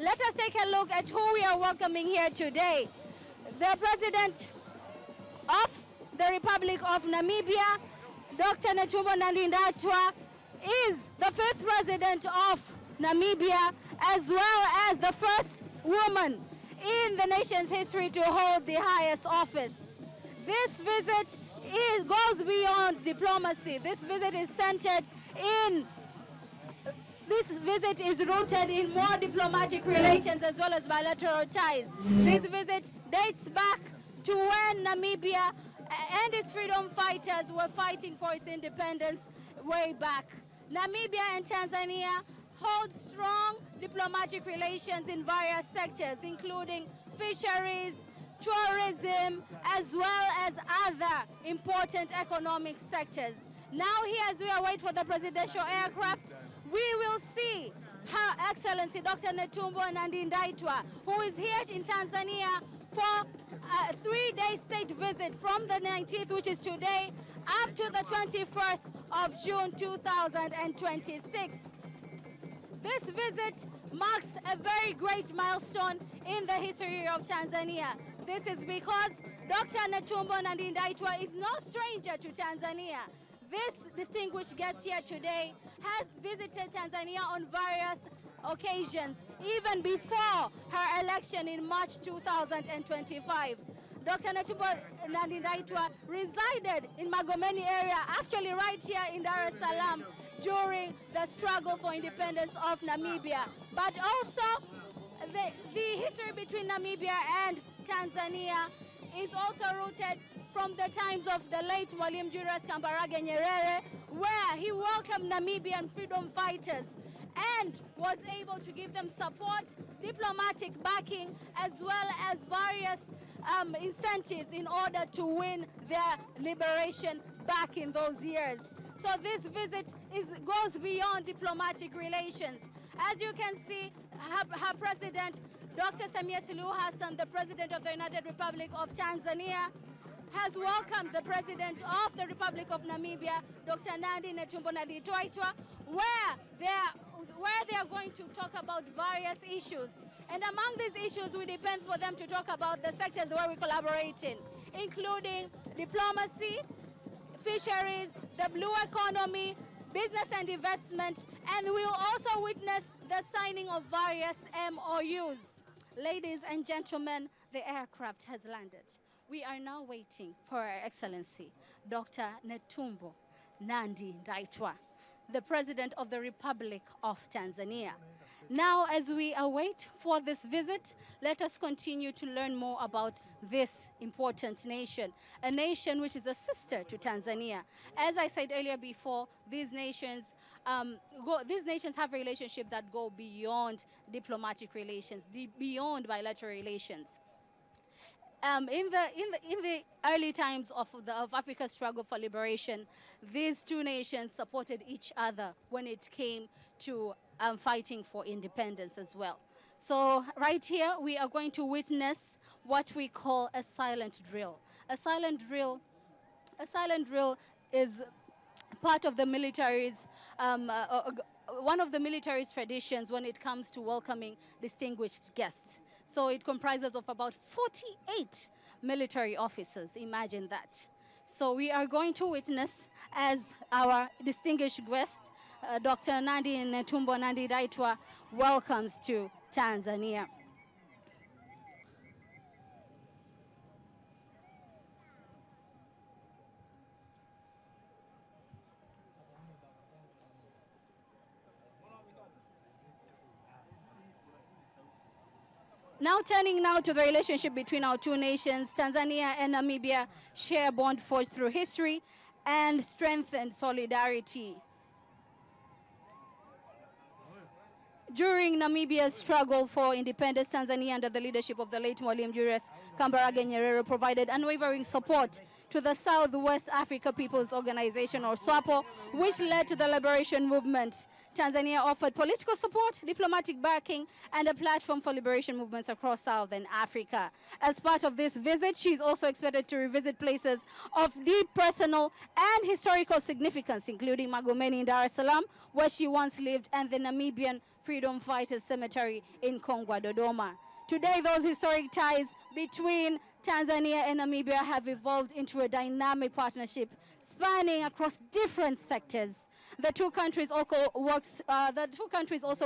Let us take a look at who we are welcoming here today. The President of the Republic of Namibia, Dr. Netumbo Nandi-Ndaitwah, is the 5th President of Namibia, as well as the first woman in the nation's history to hold the highest office. This visit goes beyond diplomacy. This visit is centered in This visit is rooted in more diplomatic relations as well as bilateral ties. This visit dates back to when Namibia and its freedom fighters were fighting for its independence way back. Namibia and Tanzania hold strong diplomatic relations in various sectors, including fisheries, tourism, as well as other important economic sectors. Now here, as we await for the presidential aircraft, we will see Her Excellency Dr. Netumbo Nandi-Ndaitwah, who is here in Tanzania for a 3-day state visit from the 19th, which is today, up to the 21st of June 2026. This visit marks a very great milestone in the history of Tanzania. This is because Dr. Netumbo Nandi-Ndaitwah is no stranger to Tanzania. This distinguished guest here today has visited Tanzania on various occasions, even before her election in March 2025. Dr. Netumbo Nandi-Ndaitwah resided in Magomeni area, actually right here in Dar es Salaam, during the struggle for independence of Namibia. But also, the history between Namibia and Tanzania is also rooted from the times of the late Mwalimu Julius Kambarage Nyerere, where he welcomed Namibian freedom fighters and was able to give them support, diplomatic backing, as well as various incentives in order to win their liberation back in those years. So this visit goes beyond diplomatic relations. As you can see, her president, Dr. Samia Suluhu Hassan, the president of the United Republic of Tanzania, has welcomed the president of the Republic of Namibia, Dr. Nandi Netumbo Nandi-Ndaitwah, where they are going to talk about various issues. And among these issues, we depend for them to talk about the sectors where we collaborate in, including diplomacy, fisheries, the blue economy, business and investment, and we will also witness the signing of various MOUs. Ladies and gentlemen, the aircraft has landed. We are now waiting for Her Excellency, Dr. Netumbo Nandi-Ndaitwah, the President of the Republic of Tanzania. Now, as we await for this visit, let us continue to learn more about this important nation, a nation which is a sister to Tanzania. As I said earlier before, these nations have relationships that go beyond diplomatic relations, beyond bilateral relations. In the early times of Africa's struggle for liberation, these two nations supported each other when it came to fighting for independence as well. So right here, we are going to witness what we call a silent drill. A silent drill is part of the military's, one of the military's traditions when it comes to welcoming distinguished guests. So it comprises of about 48 military officers, imagine that. So we are going to witness as our distinguished guest, Dr. Nandi Netumbo Nandi-Ndaitwah, welcomes to Tanzania. Now turning now to the relationship between our two nations, Tanzania and Namibia share a bond forged through history and strengthened solidarity. During Namibia's struggle for independence, Tanzania, under the leadership of the late Mwalimu Julius Kambarage Nyerere, provided unwavering support to the Southwest Africa People's Organization, or SWAPO, which led to the liberation movement. Tanzania offered political support, diplomatic backing, and a platform for liberation movements across Southern Africa. As part of this visit, she is also expected to revisit places of deep personal and historical significance, including Magomeni in Dar es Salaam, where she once lived, and the Namibian Freedom Fighters Cemetery in Kongwa, Dodoma. Today, those historic ties between Tanzania and Namibia have evolved into a dynamic partnership spanning across different sectors. The two countries also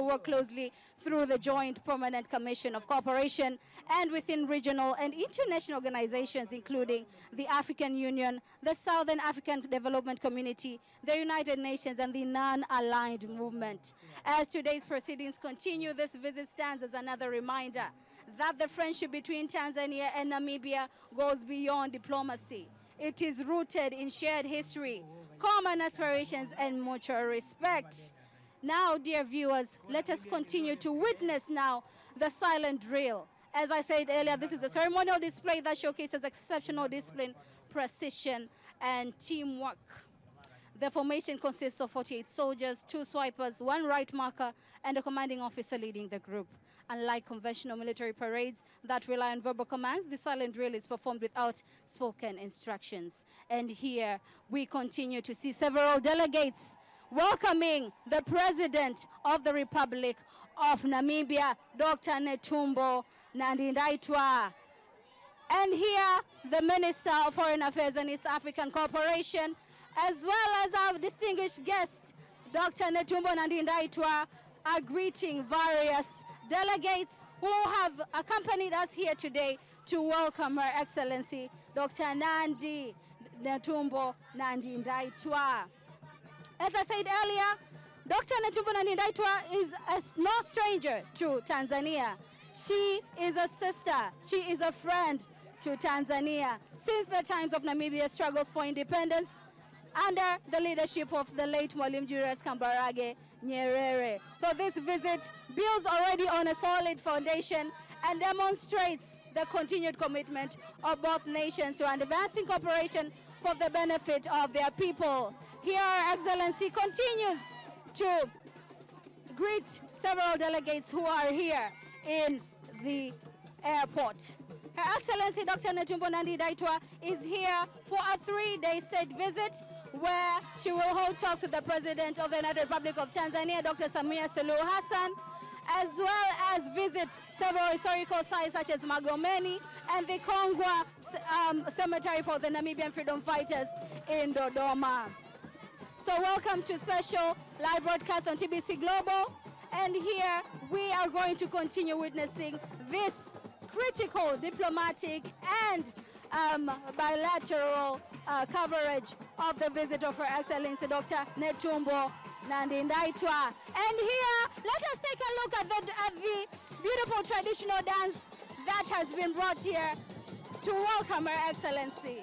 work closely through the Joint Permanent Commission of Cooperation and within regional and international organizations, including the African Union, the Southern African Development Community, the United Nations, and the Non-Aligned Movement. As today's proceedings continue, this visit stands as another reminder that the friendship between Tanzania and Namibia goes beyond diplomacy. It is rooted in shared history, common aspirations, and mutual respect. Now, dear viewers, let us continue to witness now the silent drill. As I said earlier, this is a ceremonial display that showcases exceptional discipline, precision, and teamwork. The formation consists of 48 soldiers, 2 swipers, 1 right marker, and a commanding officer leading the group. Unlike conventional military parades that rely on verbal commands, the silent drill is performed without spoken instructions. And here we continue to see several delegates welcoming the President of the Republic of Namibia, Dr. Netumbo Nandi-Ndaitwah. And here the Minister of Foreign Affairs and East African Cooperation, as well as our distinguished guest, Dr. Netumbo Nandi-Ndaitwah, are greeting various delegates who have accompanied us here today to welcome Her Excellency Dr. Netumbo Nandi-Ndaitwah. As I said earlier, Dr. Netumbo Nandi-Ndaitwah is no stranger to Tanzania. She is a sister, she is a friend to Tanzania since the times of Namibia's struggles for independence under the leadership of the late Mwalimu Julius Kambarage Nyerere. So this visit builds already on a solid foundation and demonstrates the continued commitment of both nations to advancing cooperation for the benefit of their people. Here, Her Excellency continues to greet several delegates who are here in the airport. Her Excellency Dr. Netumbo Nandi-Ndaitwah is here for a 3-day state visit where she will hold talks with the President of the United Republic of Tanzania, Dr. Samia Suluhu Hassan, as well as visit several historical sites such as Magomeni and the Kongwa Cemetery for the Namibian Freedom Fighters in Dodoma. So welcome to special live broadcast on TBC Global. And here we are going to continue witnessing this critical diplomatic and bilateral coverage of the visit of Her Excellency Dr. Netumbo Nandi-Ndaitwah. And here, let us take a look at the beautiful traditional dance that has been brought here to welcome Her Excellency.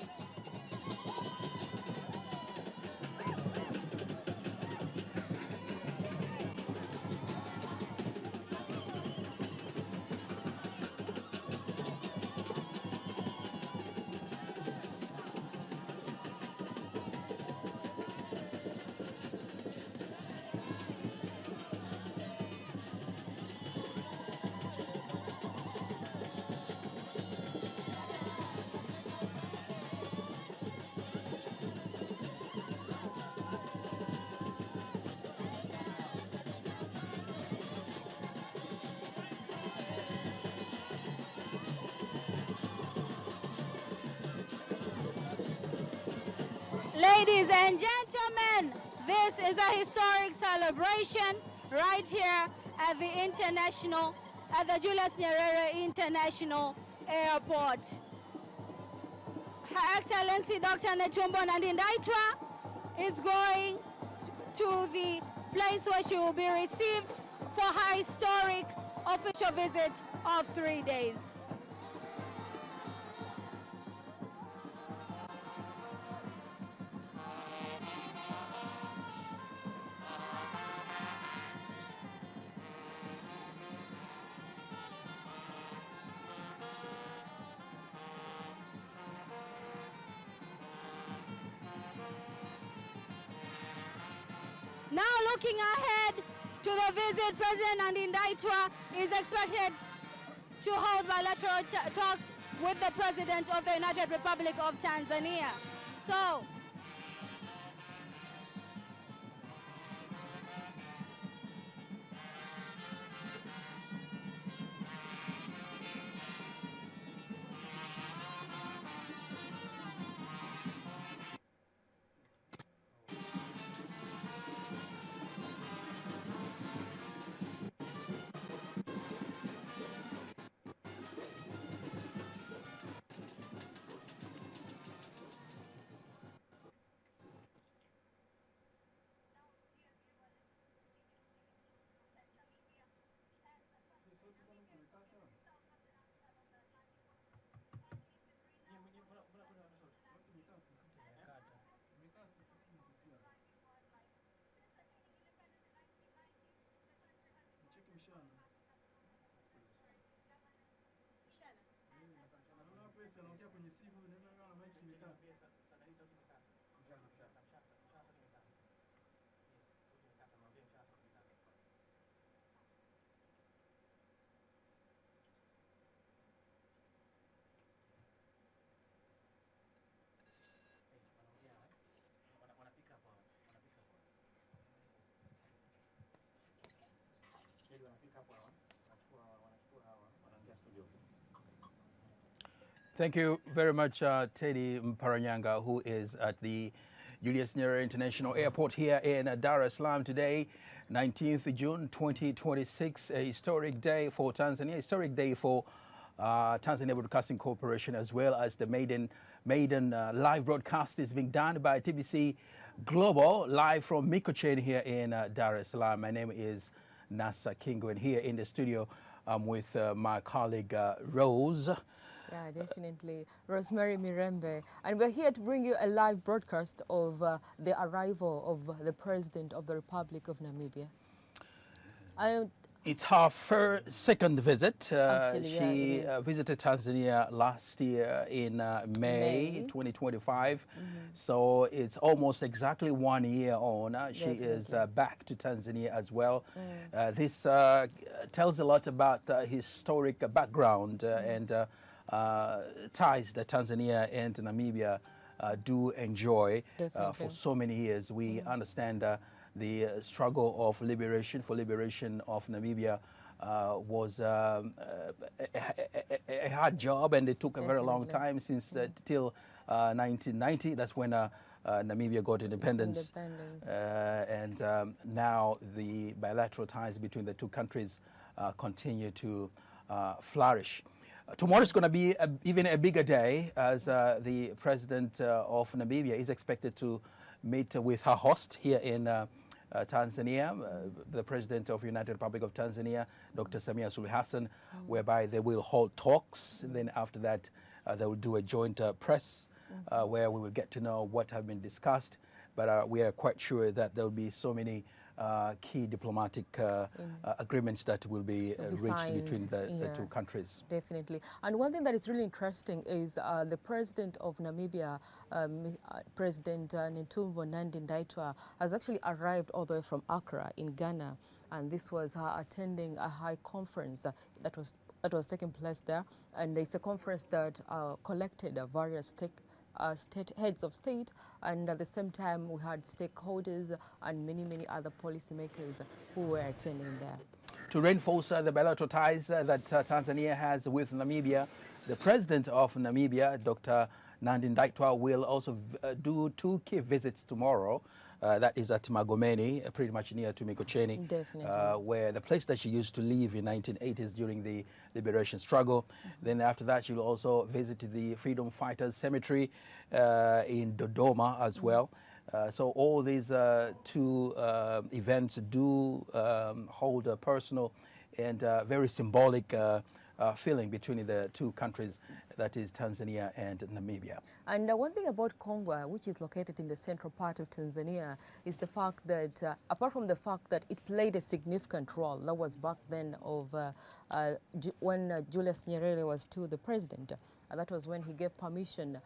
Ladies and gentlemen, this is a historic celebration right here at the Julius Nyerere International Airport. Her Excellency Dr. Netumbo Nandi-Ndaitwah is going to the place where she will be received for her historic official visit of 3 days. Now looking ahead to the visit, President Nandindaitwa is expected to hold bilateral talks with the President of the United Republic of Tanzania. So, Thank you very much, Teddy Mparanyanga, who is at the Julius Nyerere International Airport here in Dar es Salaam today, 19th June 2026, a historic day for Tanzania, historic day for Tanzania Broadcasting Corporation, as well as the maiden live broadcast is being done by TBC Global, live from Mikocheni here in Dar es Salaam. My name is Nasa Kingo, and here in the studio I'm with my colleague Rose. Yeah, definitely. Rosemary Mirembe. And we're here to bring you a live broadcast of the arrival of the President of the Republic of Namibia. It's her second visit. Actually, she visited Tanzania last year in May 2025. So it's almost exactly 1 year on. She is back to Tanzania as well. This tells a lot about historic background and ties that Tanzania and Namibia do enjoy for so many years. We understand the struggle of liberation of Namibia was a hard job, and it took a very long time since till 1990. That's when Namibia got independence. And now the bilateral ties between the two countries continue to flourish. Tomorrow is going to be even a bigger day, as the president of Namibia is expected to meet with her host here in Tanzania, the president of United Republic of Tanzania, Dr. Samia Suluhu Hassan, whereby they will hold talks. And then after that, they will do a joint press where we will get to know what have been discussed. But we are quite sure that there will be so many key diplomatic agreements that will be reached between the two countries. Definitely. And one thing that is really interesting is the president of Namibia, President Netumbo Nandi-Ndaitwah, has actually arrived all the way from Accra in Ghana, and this was her attending a high conference that was taking place there. And it's a conference that collected various heads of state, and at the same time we had stakeholders and many other policymakers who were attending there. To reinforce the bilateral ties that Tanzania has with Namibia, the president of Namibia, Dr. Nandi-Ndaitwah, will also do two key visits tomorrow. That is at Magomeni, pretty much near to Mikocheni, where the place that she used to live in 1980s during the liberation struggle. Then after that, she will also visit the Freedom Fighters Cemetery in Dodoma as well. So all these two events do hold a personal and very symbolic feeling between the two countries, that is Tanzania and Namibia. And one thing about Kongwa, which is located in the central part of Tanzania, is the fact that, apart from the fact that it played a significant role, that was back then of when Julius Nyerere was still the president. That was when he gave permission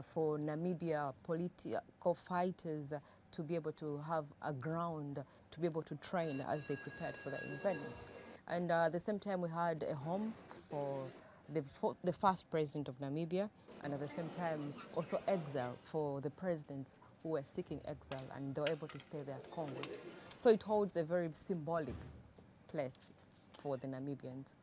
for Namibia political fighters to be able to have a ground to be able to train as they prepared for their independence. And at the same time, we had a home for the first president of Namibia, and at the same time, also exile for the presidents who were seeking exile, and they were able to stay there at Congo. So it holds a very symbolic place for the Namibians.